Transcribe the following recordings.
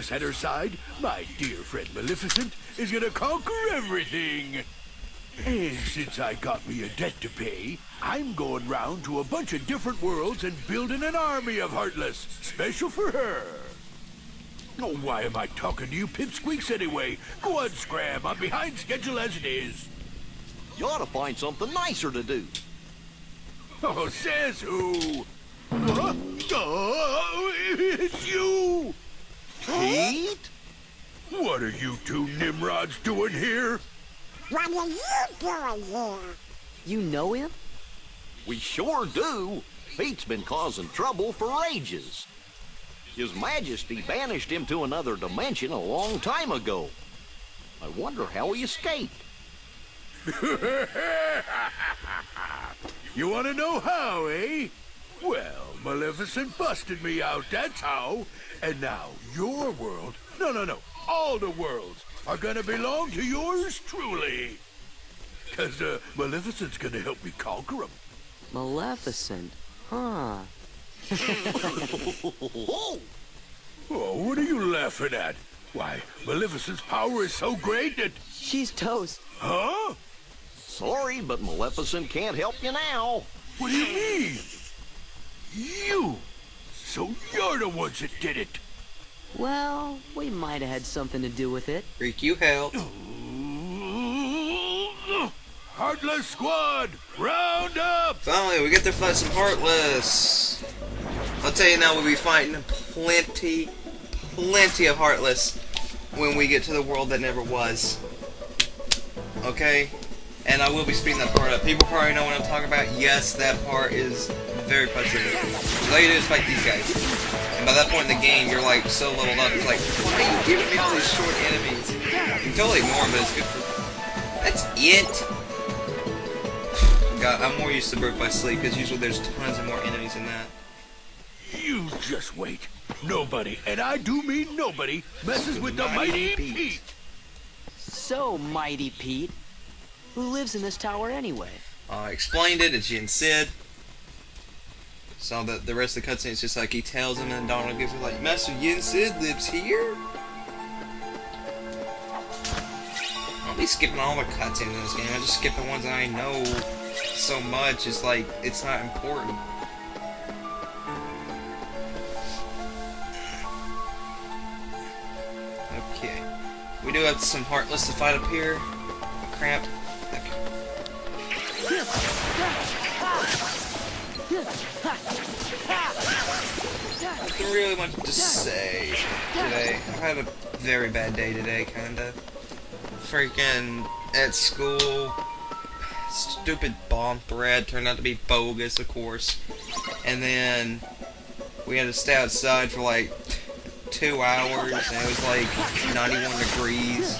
Because at her side, my dear friend Maleficent is gonna conquer everything. And since I got me a debt to pay, I'm going round to a bunch of different worlds and building an army of Heartless, special for her. Oh, why am I talking to you pipsqueaks anyway? Go on, Scram. I'm behind schedule as it is. You ought to find something nicer to do. Oh, says who? Huh? Oh, it's you! Pete? What are you two Nimrods doing here? What are you doing here? You know him? We sure do. Pete's been causing trouble for ages. His Majesty banished him to another dimension a long time ago. I wonder how he escaped. You want to know how, eh? Well, Maleficent busted me out, that's how. And now your world, no, all the worlds are gonna belong to yours truly. 'Cause Maleficent's gonna help me conquer them. Maleficent, huh? Oh, what are you laughing at? Why, Maleficent's power is so great that... She's toast. Huh? Sorry, but Maleficent can't help you now. What do you mean? You! So you're the ones that did it! Well, we might have had something to do with it. Freak, you helped. Heartless Squad, round up! Finally, we get to fight some Heartless. I'll tell you now, we'll be fighting plenty of Heartless when we get to the world that never was. Okay? And I will be speeding that part up. People probably know what I'm talking about. Yes, that part is very frustrating. All you do is fight these guys. And by that point in the game, you're like so leveled up. It's like, why are you giving me all these short enemies? You can totally ignore them, but it's good for... That's it! God, I'm more used to Birth by Sleep, because usually there's tons of more enemies than that. You just wait. Nobody, and I do mean nobody, messes with the mighty Pete. So, Mighty Pete. Who lives in this tower anyway? I explained it, it's Yin Sid. So the rest of the cutscene is just like he tells him, and Donald gives it like, Master Yin Sid lives here? I'll be skipping all the cutscenes in this game. I just skip the ones that I know so much. It's like, it's not important. Okay. We do have some Heartless to fight up here. Crap. Okay. Nothing really much to say today. I've had a very bad day today, kinda. Freaking at school, stupid bomb threat turned out to be bogus, of course. And then we had to stay outside for like 2 hours, and it was like 91 degrees.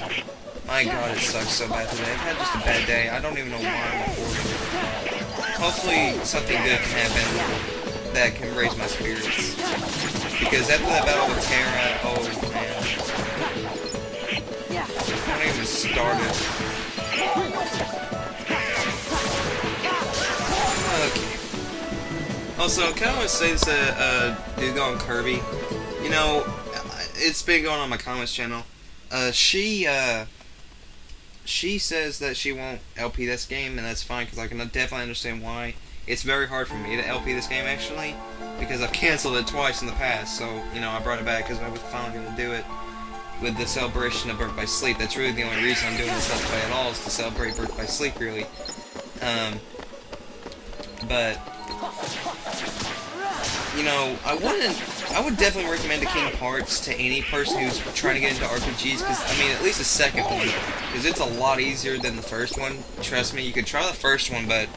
My god, it sucks so bad today. I've had just a bad day. I don't even know why I'm recording. Hopefully something good can happen that can raise my spirits. Because after that battle with Terra, oh man. I haven't even started. Okay. Also, I kind of want to say this to Dude Gone Kirby. You know, it's been going on my comments channel. She says that she won't LP this game, and that's fine, because I can definitely understand why. It's very hard for me to LP this game, actually, because I've canceled it twice in the past, so, you know, I brought it back because I was finally going to do it with the celebration of Birth by Sleep. That's really the only reason I'm doing this Let's Play at all, is to celebrate Birth by Sleep, really. But, you know, I would definitely recommend the Kingdom Hearts to any person who's trying to get into RPGs, because, I mean, at least the second one, because it's a lot easier than the first one. Trust me, you could try the first one, but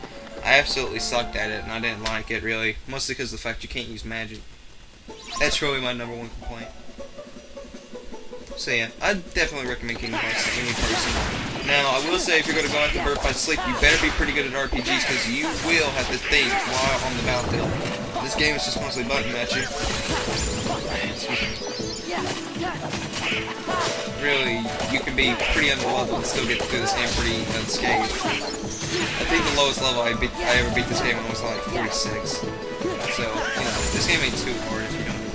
I absolutely sucked at it, and I didn't like it, really. Mostly because of the fact you can't use magic. That's really my #1 complaint. So yeah, I definitely recommend Kingdom Hearts to any person. Now, I will say, if you're going to go after Birth by Sleep, you better be pretty good at RPGs, because you will have to think while on the battlefield. This game is just mostly button matching. Really, you can be pretty underleveled and still get through this game pretty unscathed. I think the lowest level I ever beat this game was like 46. So, you know, this game ain't too hard if you don't do it.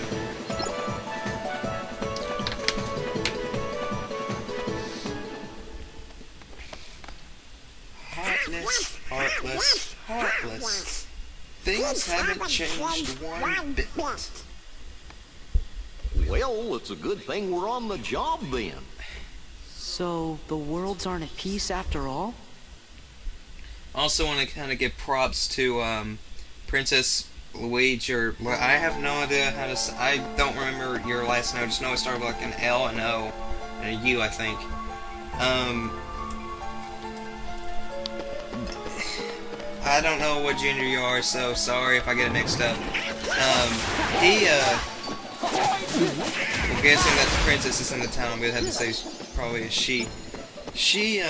Heartless, heartless. Things haven't changed one bit. Well, it's a good thing we're on the job then. So, the worlds aren't at peace after all? Also want to kind of give props to Princess Luigi, or well, I have no idea how to. I don't remember your last name. I just know it started with like an L and O and a U, I think. I don't know what gender you are, so sorry if I get it mixed up. I'm guessing that the princess is in the town. I'm gonna have to say probably a she. She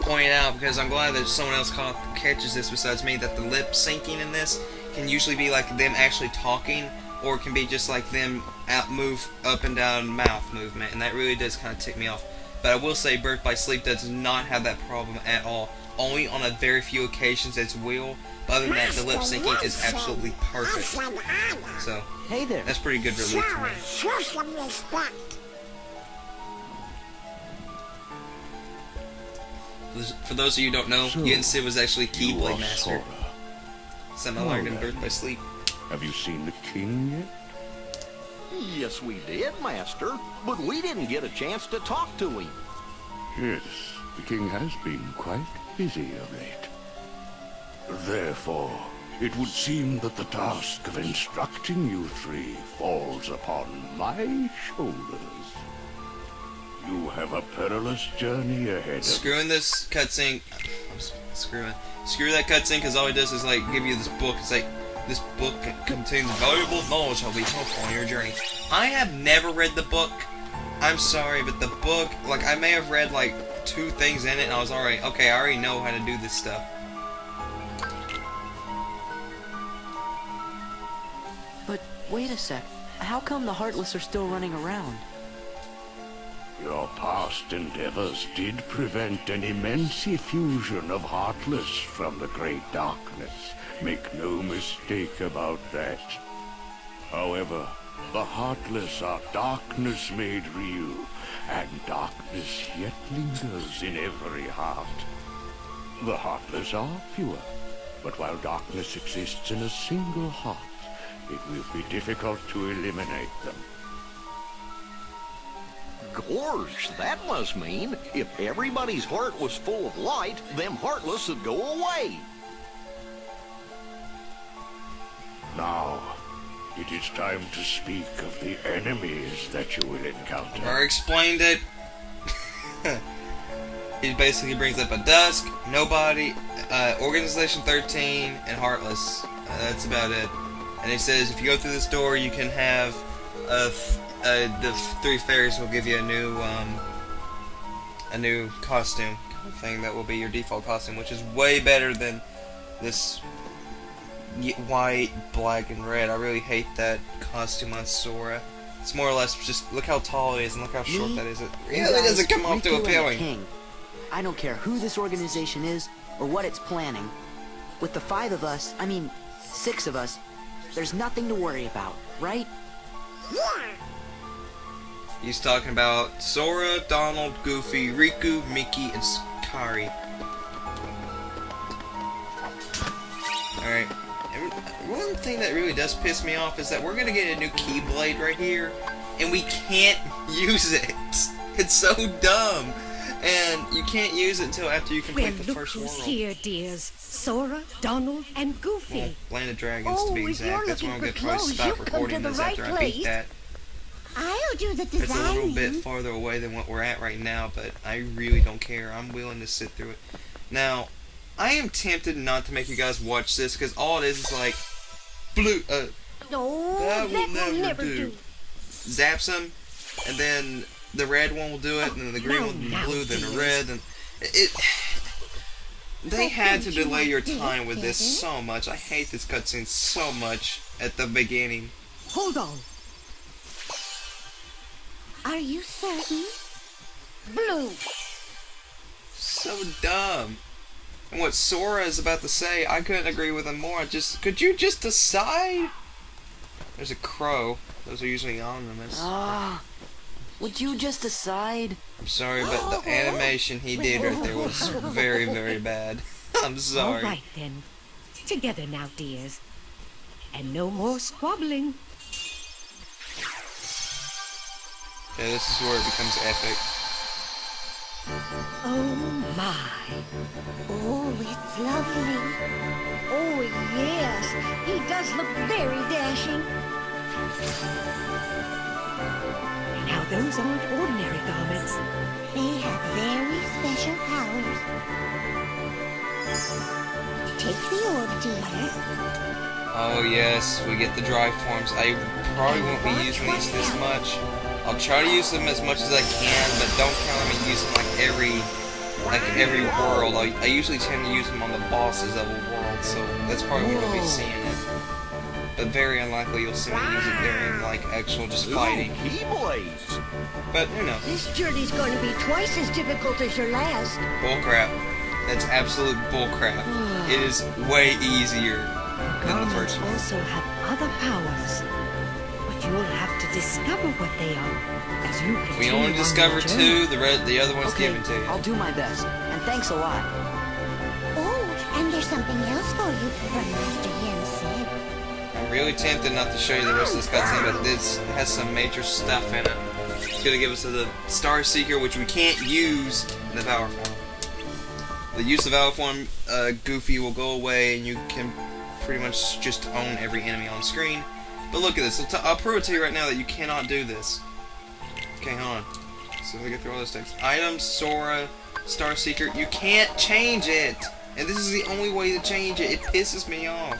pointed out, because I'm glad that someone else catches this besides me, that the lip syncing in this can usually be like them actually talking, or it can be just like them move up and down mouth movement, and that really does kind of tick me off. But I will say Birth by Sleep does not have that problem at all. Only on a very few occasions it's will. But other than that, the lip syncing is absolutely perfect. So, Hey there. that's pretty good relief for me. Show some respect. For those of you who don't know, So, Yen Sid was actually You Keyblade are Master. Sora. Something I learned in Birth by Sleep. Have you seen the king yet? Yes, we did, Master. But we didn't get a chance to talk to him. Yes, the king has been quite busy of late. Therefore, it would seem that the task of instructing you three falls upon my shoulders. You have a perilous journey ahead of you. Screwing this cutscene. Screw that cutscene, because all it does is like give you this book. It's like, this book contains valuable knowledge that will be helpful on your journey. I have never read the book. I'm sorry, but the book, like, I may have read like 2 things in it, and I was alright. Okay, I already know how to do this stuff. But wait a sec. How come the Heartless are still running around? Your past endeavors did prevent an immense effusion of Heartless from the Great Darkness. Make no mistake about that. However, the Heartless are darkness made real, and darkness yet lingers in every heart. The Heartless are pure, but while darkness exists in a single heart, it will be difficult to eliminate them. Gorge, that must mean if everybody's heart was full of light, them Heartless would go away. Now, it is time to speak of the enemies that you will encounter. I explained it. He basically brings up a Dusk, Nobody, Organization 13, and Heartless. That's about it. And he says if you go through this door, you can have the 3 fairies will give you a new costume kind of thing that will be your default costume, which is way better than this white, black, and red. I really hate that costume on Sora. It's more or less just look how tall it is and look how short that is. It You really guys, doesn't come off Riku too and the appealing. King. I don't care who this organization is or what it's planning. With the 5 of us, I mean 6 of us, there's nothing to worry about, right? Yeah. He's talking about Sora, Donald, Goofy, Riku, Mickey, and Kari. Alright. And one thing that really does piss me off is that we're gonna get a new Keyblade right here, and we can't use it. It's so dumb. And you can't use it until after you Well, complete the look first who's world. here, dears. Sora, Donald, and Goofy. Well, Land of Dragons to be Oh, if exact. you're That's when I'm looking gonna for probably clothes, stop you've come to recording the this right after I beat place. that. I'll do the It's a little bit designing. farther away than what we're at right now, but I really don't care. I'm willing to sit through it. Now, I am tempted not to make you guys watch this, because all it is like, blue, No, that will will never do. Zaps them, and then the red one will do it, and then the green one, the blue, then the red, and it. They had to delay your time with this so much. I hate this cutscene so much at the beginning. Hold on. Are you certain? Blue. So dumb. And what Sora is about to say, I couldn't agree with him more. Could you just decide? There's a crow. Those are usually anonymous. Ah, would you just decide? I'm sorry, but the animation he did right there was very, very bad. I'm All sorry. right, then. Together now, dears. And no more squabbling. Yeah, this is where it becomes epic. Oh, my. Oh, it's lovely. Oh, yes. He does look very dashing. Now, those aren't ordinary garments. They have very special powers. Take the orb, dear. Oh yes, we get the drive forms. I probably won't be using these this much. I'll try to use them as much as I can, but don't count on me using every world. I usually tend to use them on the bosses of a world, so that's probably when you'll be seeing it. But very unlikely you'll see me use it during actual just fighting. Ooh, Keyblades. But who knows? This journey's going to be twice as difficult as your last. Bullcrap. That's absolute bullcrap. It is way easier than the Garments first one. also have other powers. But you'll have to discover what they are as you continue We only on your discovered journey. 2, the other one's Okay, given to you. I'll do my best. And thanks a lot. Oh, and there's something else for you from Master Yen said. I'm really tempted not to show you the rest of this cutscene, but this has some major stuff in it. It's gonna give us the Star Seeker, which we can't use in the Power Form. The use of Power Form, Goofy will go away, and you can pretty much just own every enemy on screen. But look at this. I'll prove it to you right now that you cannot do this. Okay, hold on. So if I get through all this text. Items, Sora, Star Seeker. You can't change it! And this is the only way to change it. It pisses me off.